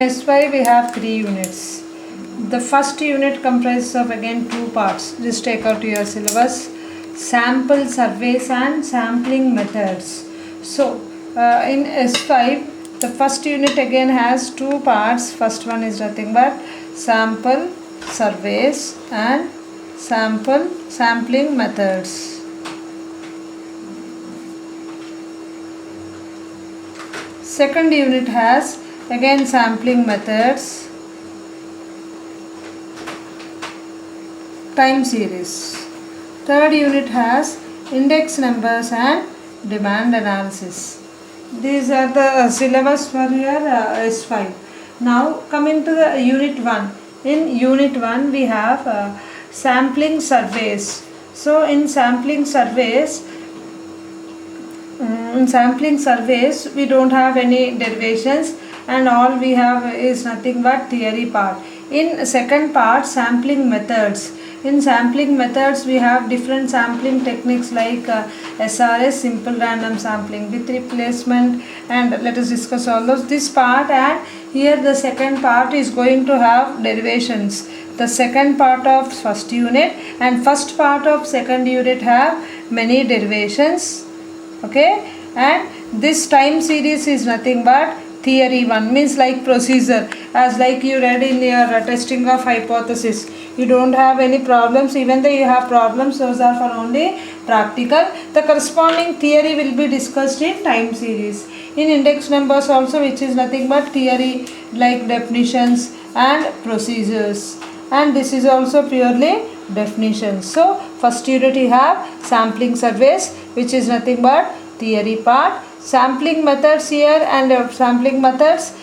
S5 we have 3 units. The first unit comprises of again 2 parts. Just take out your syllabus. Sample surveys and sampling methods. So in S5 the first unit again has 2 parts. First one is nothing but sample surveys and sampling methods. Second unit has again sampling methods, time series. Third unit has index numbers and demand analysis. These are the syllabus for your S5. Now coming to the unit 1. In unit 1 we have sampling surveys. So in sampling surveys we don't have any derivations, and all we have is nothing but theory part. In second part, sampling methods. In sampling methods we have different sampling techniques like SRS, simple random sampling, with replacement, and let us discuss all those this part. And here the second part is going to have derivations. The second part of first unit and first part of second unit have many derivations. Okay, and this time series is nothing but theory 1, means like procedure, as like you read in your testing of hypothesis. You don't have any problems. Even though you have problems, those are for only practical. The corresponding theory will be discussed in time series. In index numbers also, which is nothing but theory like definitions and procedures, and this is also purely definitions. So first unit you have sampling surveys, which is nothing but theory part, sampling methods here and sampling methods,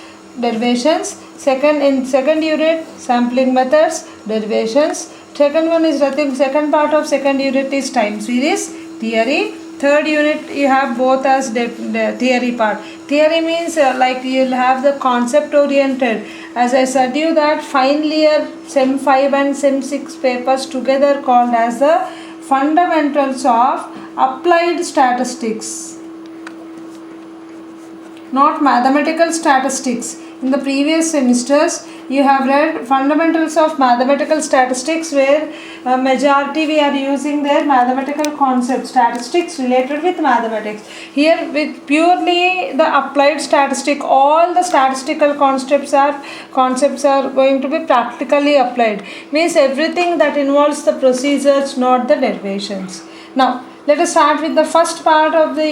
derivations. In second unit sampling methods, derivations. Second one is nothing, second part of second unit is time series, theory. Third unit you have both as the theory part. Theory means like you will have the concept oriented. As I said you that final year Sem 5 and Sem 6 papers together called as the fundamentals of applied statistics, not mathematical statistics. In the previous semesters you have read fundamentals of mathematical statistics, where majority we are using their mathematical concepts, statistics related with mathematics. Here with purely the applied statistic, all the statistical concepts are going to be practically applied, means everything that involves the procedures, not the derivations. Now let us start with the first part of the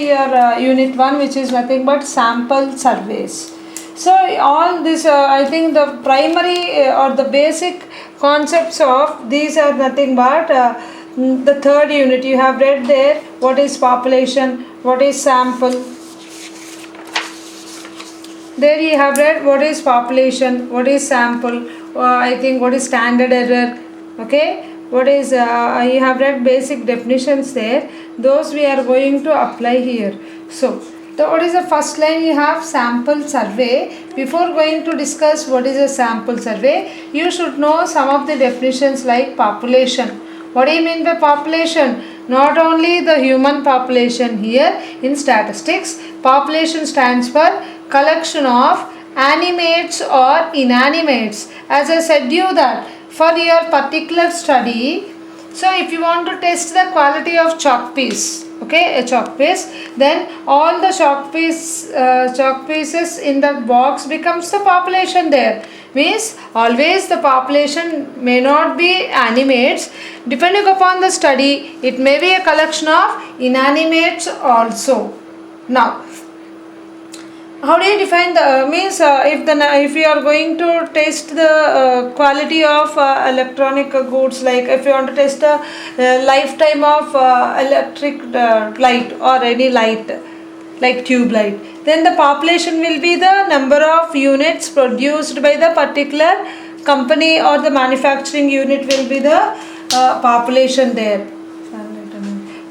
unit 1, which is nothing but sample surveys. So all this I think the primary or the basic concepts of these are nothing but the third unit you have read there. What is population, what is sample, there you have read what is population, what is sample, I think what is standard error. Okay, what is you have read basic definitions there, those we are going to apply here. So what is the first line? You have sample survey. Before going to discuss what is a sample survey, you should know some of the definitions like population. What do you mean by population? Not only the human population here in statistics. Population stands for collection of animates or inanimates. As I said you that for your particular study, so if you want to test the quality of chalk piece, okay, a chalk piece, then all the chalk pieces in that box becomes the population there. Means always the population may not be animates. Depending upon the study, it may be a collection of inanimates also. Now how do you define the means if you are going to test the quality of electronic goods, like if you want to test the lifetime of electric light or any light like tube light, then the population will be the number of units produced by the particular company, or the manufacturing unit will be the population there.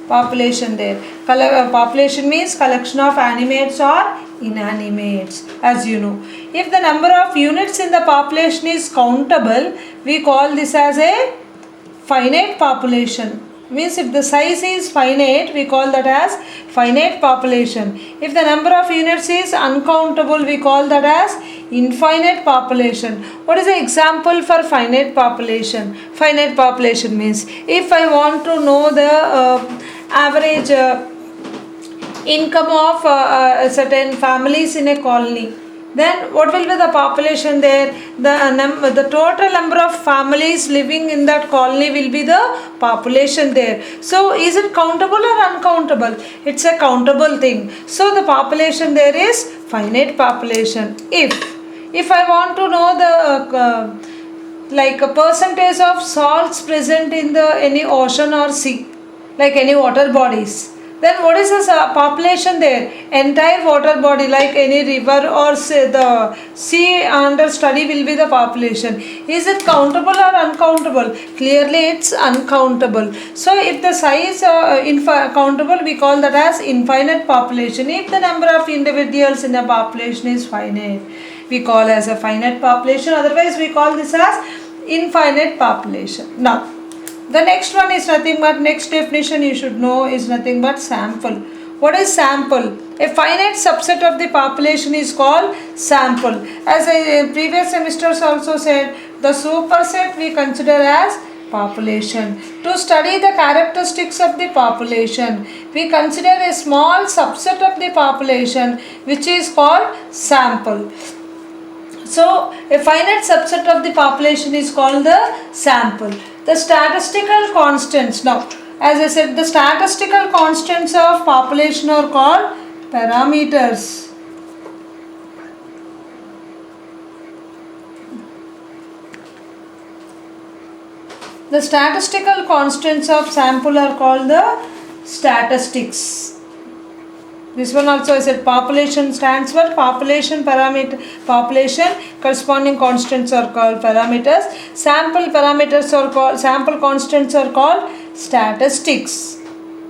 Population there. Population means collection of animates or inanimates, as you know. If the number of units in the population is countable, we call this as a finite population. means if the size is finite, we call that as finite population. If the number of units is uncountable, we call that as infinite population. What is the example for finite population? Finite population means if I want to know the average income of certain families in a colony, then what will be the population there? The total number of families living in that colony will be the population there. So is it countable or uncountable? It's a countable thing. So the population there is finite population. If I want to know the like a percentage of salts present in the any ocean or sea, like any water bodies, then what is the population there? Entire water body, like any river or say the sea under study will be the population. Is it countable or uncountable? Clearly it's uncountable. So if the size countable, we call that as infinite population. If the number of individuals in a population is finite, we call as a finite population. Otherwise we call this as infinite population. Now the next one is nothing but, next definition you should know is nothing but sample. What is sample? A finite subset of the population is called sample. As I previous semesters also said, the superset we consider as population. To study the characteristics of the population, we consider a small subset of the population which is called sample. So a finite subset of the population is called the sample. The statistical constants, now as I said, the statistical constants of population are called parameters. The statistical constants of sample are called the statistics. This one also I said population stands for population parameter, population corresponding constants are called parameters. Sample parameters are called, sample constants are called statistics.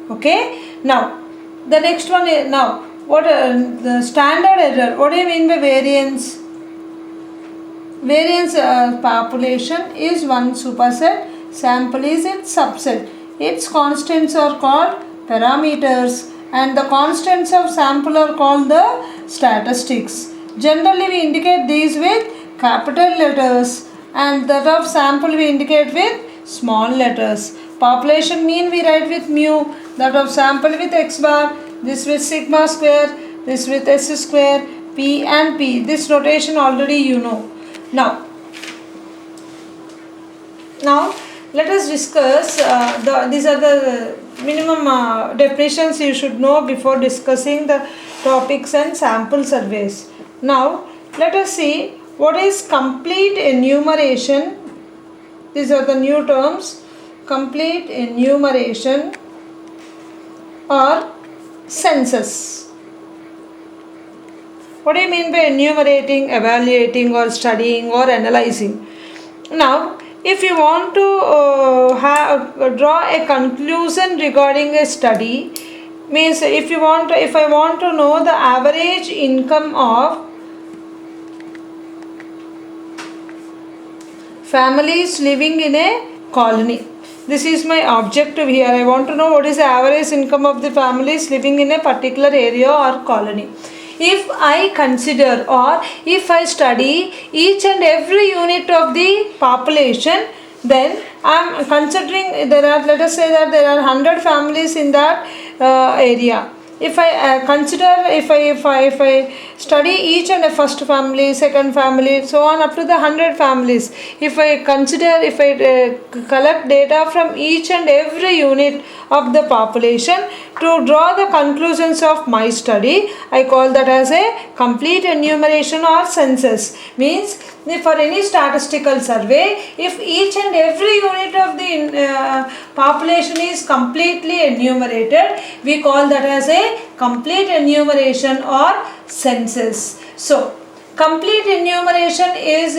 Okay. Now the next one is, now what the standard error? What do you mean by variance? Variance population is one superset, sample is its subset. Its constants are called parameters, and the constants of sample are called the statistics. Generally we indicate these with capital letters, and that of sample we indicate with small letters. Population mean we write with mu, that of sample with x bar, this with sigma square, this with s square, p and p. This notation already you know. Now let us discuss these are the minimum definitions you should know before discussing the topics and sample surveys. Now let us see what is complete enumeration. These are the new terms: complete enumeration or census. What do you mean by enumerating, evaluating or studying or analyzing? Now if you want to draw a conclusion regarding a study, means if I want to know the average income of families living in a colony, this is my objective here. I want to know what is the average income of the families living in a particular area or colony. If I consider or if I study each and every unit of the population, then I am considering there are, let us say that there are 100 families in that area. If I consider, if I study each and a first family, second family, so on up to the 100 families, if I consider, if I collect data from each and every unit of the population to draw the conclusions of my study, I call that as a complete enumeration or census. Means for any statistical survey, if each and every unit of the population is completely enumerated, we call that as a complete enumeration or census. So Complete enumeration is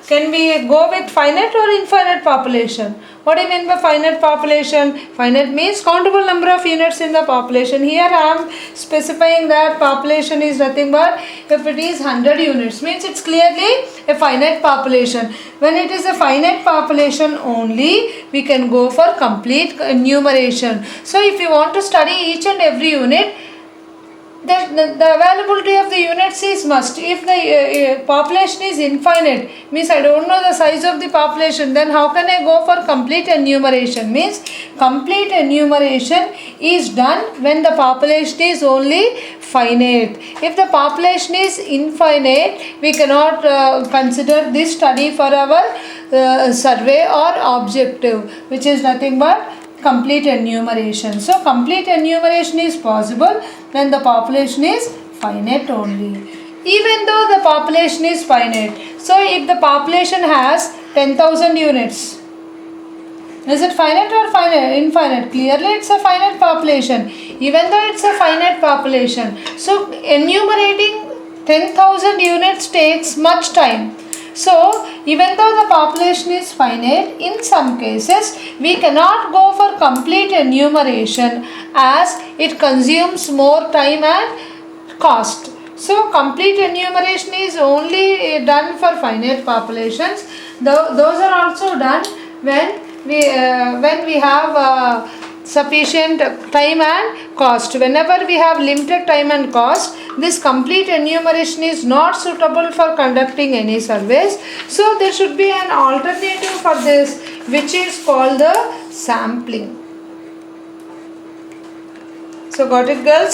can we go with finite or infinite population? What do you mean by finite population? Finite means countable number of units in the population. Here I am specifying that population is nothing but if it is 100 units means it's clearly a finite population. When it is a finite population only, we can go for complete enumeration. So if you want to study each and every unit, the availability of the units is must. If the population is infinite, means I don't know the size of the population, then how can I go for complete enumeration? Means complete enumeration is done when the population is only finite. If the population is infinite, we cannot consider this study for our survey or objective, which is nothing but complete enumeration. So complete enumeration is possible when the population is finite only. Even though the population is finite, so if the population has 10,000 units, is it finite or infinite? Clearly it's a finite population. Even though it's a finite population, so enumerating 10,000 units takes much time. So, even though the population is finite, in some cases we cannot go for complete enumeration as it consumes more time and cost. So, complete enumeration is only done for finite populations. Those are also done when we have sufficient time and cost. Whenever we have limited time and cost, this complete enumeration is not suitable for conducting any surveys. So there should be an alternative for this, which is called the sampling. So got it, girls?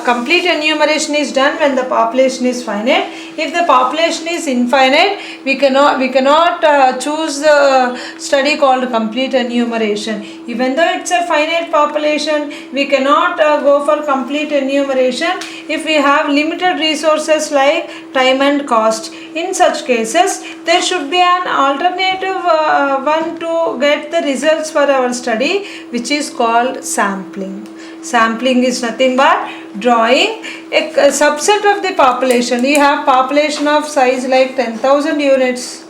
Complete enumeration is done when the population is finite. If the population is infinite, we cannot choose the study called complete enumeration. Even though it's a finite population, we cannot go for complete enumeration if we have limited resources like time and cost. In such cases, there should be an alternative one to get the results for our study, which is called sampling. Sampling is nothing but drawing a subset of the population. You have population of size like 10,000 units.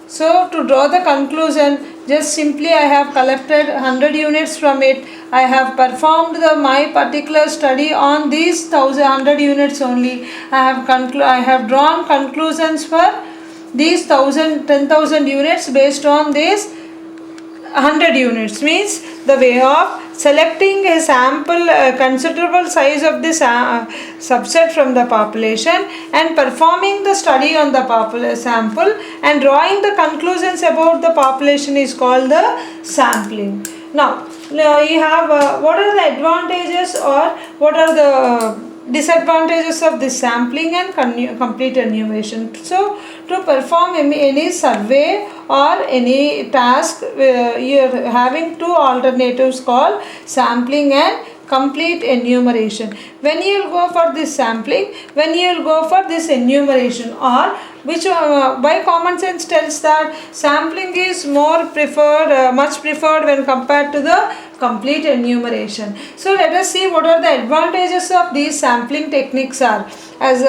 So to draw the conclusion, just simply I have collected 100 units from it. I have performed my particular study on these 100 units only. I have drawn conclusions for these 10,000 units based on these 100 units. Means the way of selecting a sample considerable size of this subset from the population and performing the study on the sample and drawing the conclusions about the population is called the sampling. Now you have what are the advantages or what are the disadvantages of this sampling and complete enumeration. So to perform any survey or any task, you are having two alternatives called sampling and complete enumeration. When you will go for this sampling, when you will go for this enumeration, or which by common sense tells that sampling is more preferred, much preferred when compared to the complete enumeration. So let us see what are the advantages of these sampling techniques are. As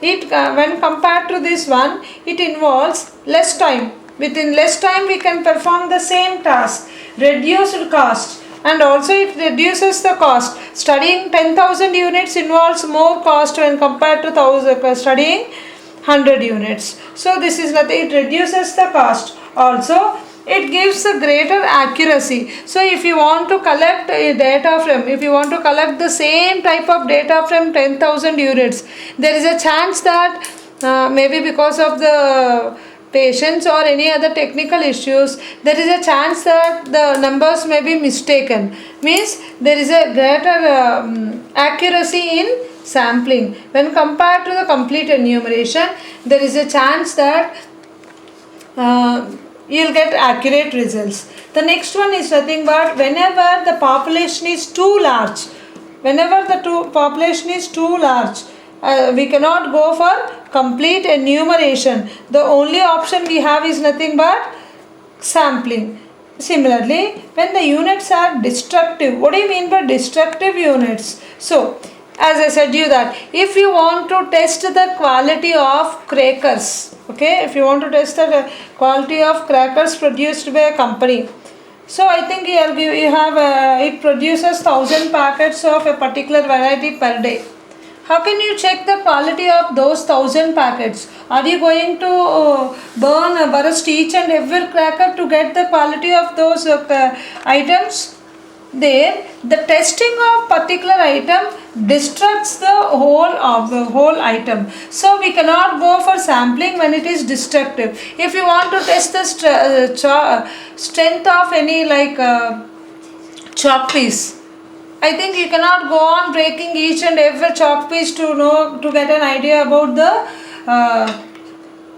when compared to this one, it involves less time. Within less time we can perform the same task, reduced cost, and also it reduces the cost. Studying 10,000 units involves more cost when compared to studying 100 units. So this is nothing, it reduces the cost. Also it gives a greater accuracy. So if you want to collect data from, if you want to collect the same type of data from 10,000 units, there is a chance that maybe because of the patients or any other technical issues, there is a chance that the numbers may be mistaken. Means there is a greater accuracy in sampling. When compared to the complete enumeration, there is a chance that you will get accurate results. The next one is nothing but whenever the population is too large, whenever the population is too large, we cannot go for complete enumeration. The only option we have is nothing but sampling. Similarly, when the units are destructive, what do you mean by destructive units? So, as I said you that if you want to test the quality of crackers, okay, if you want to test the quality of crackers produced by a company, so I think here you have it produces 1,000 packets of a particular variety per day. How can you check the quality of those 1,000 packets? Are you going to burst each and every cracker to get the quality of those items? There, the testing of particular item destructs the whole item. So we cannot go for sampling when it is destructive. If you want to test the strength of any chalk piece, I think you cannot go on breaking each and every chalk piece to get an idea about the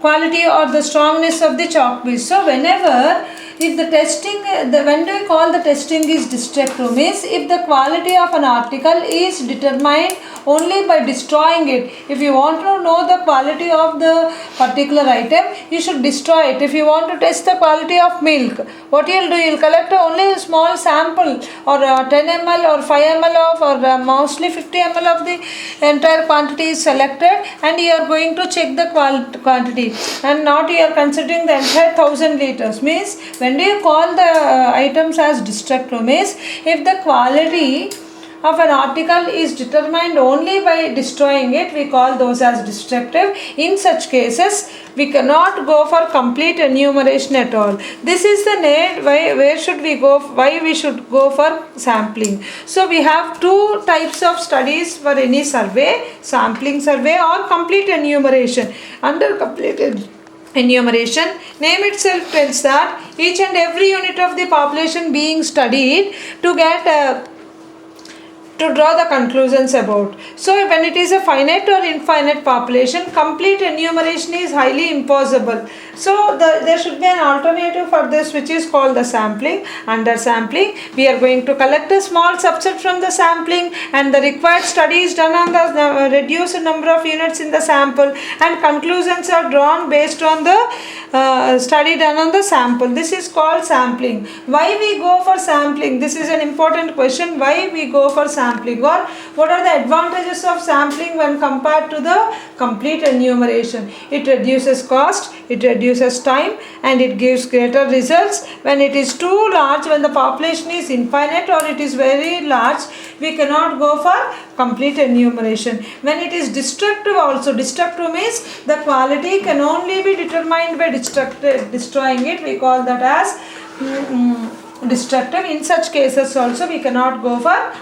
quality or the strongness of the chalk piece. So whenever if the testing, when do we call the testing is destructive, means if the quality of an article is determined only by destroying it. If you want to know the quality of the particular item, you should destroy it. If you want to test the quality of milk, what you will do, you will collect only a small sample or 10 ml or 5 ml of or mostly 50 ml of the entire quantity is selected, and you are going to check the quantity, and not you are considering the entire 1,000 liters. Means when do you call the items as destructive? Means if the quality of an article is determined only by destroying it, we call those as destructive. In such cases, we cannot go for complete enumeration at all. This is the need where should we go, why we should go for sampling. So we have two types of studies for any survey: sampling survey or complete enumeration. Under complete enumeration, name itself tells that each and every unit of the population being studied to draw the conclusions about. So when it is a finite or infinite population, complete enumeration is highly impossible. So there should be an alternative for this, which is called the sampling. Under sampling, we are going to collect a small subset from the sampling, and the required study is done on the reduced number of units in the sample, and conclusions are drawn based on the study done on the sample. This is called sampling. Why we go for sampling? This is an important question. Why we go for sampling, or what are the advantages of sampling when compared to the complete enumeration? It reduces cost, it reduces time, and it gives greater results. When it is too large, when the population is infinite or it is very large, we cannot go for complete enumeration. When it is destructive also, destructive means the quality can only be determined by destroying it, we call that as destructive. In such cases also we cannot go for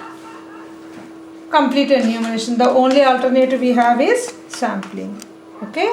complete enumeration. The only alternative we have is sampling. Okay.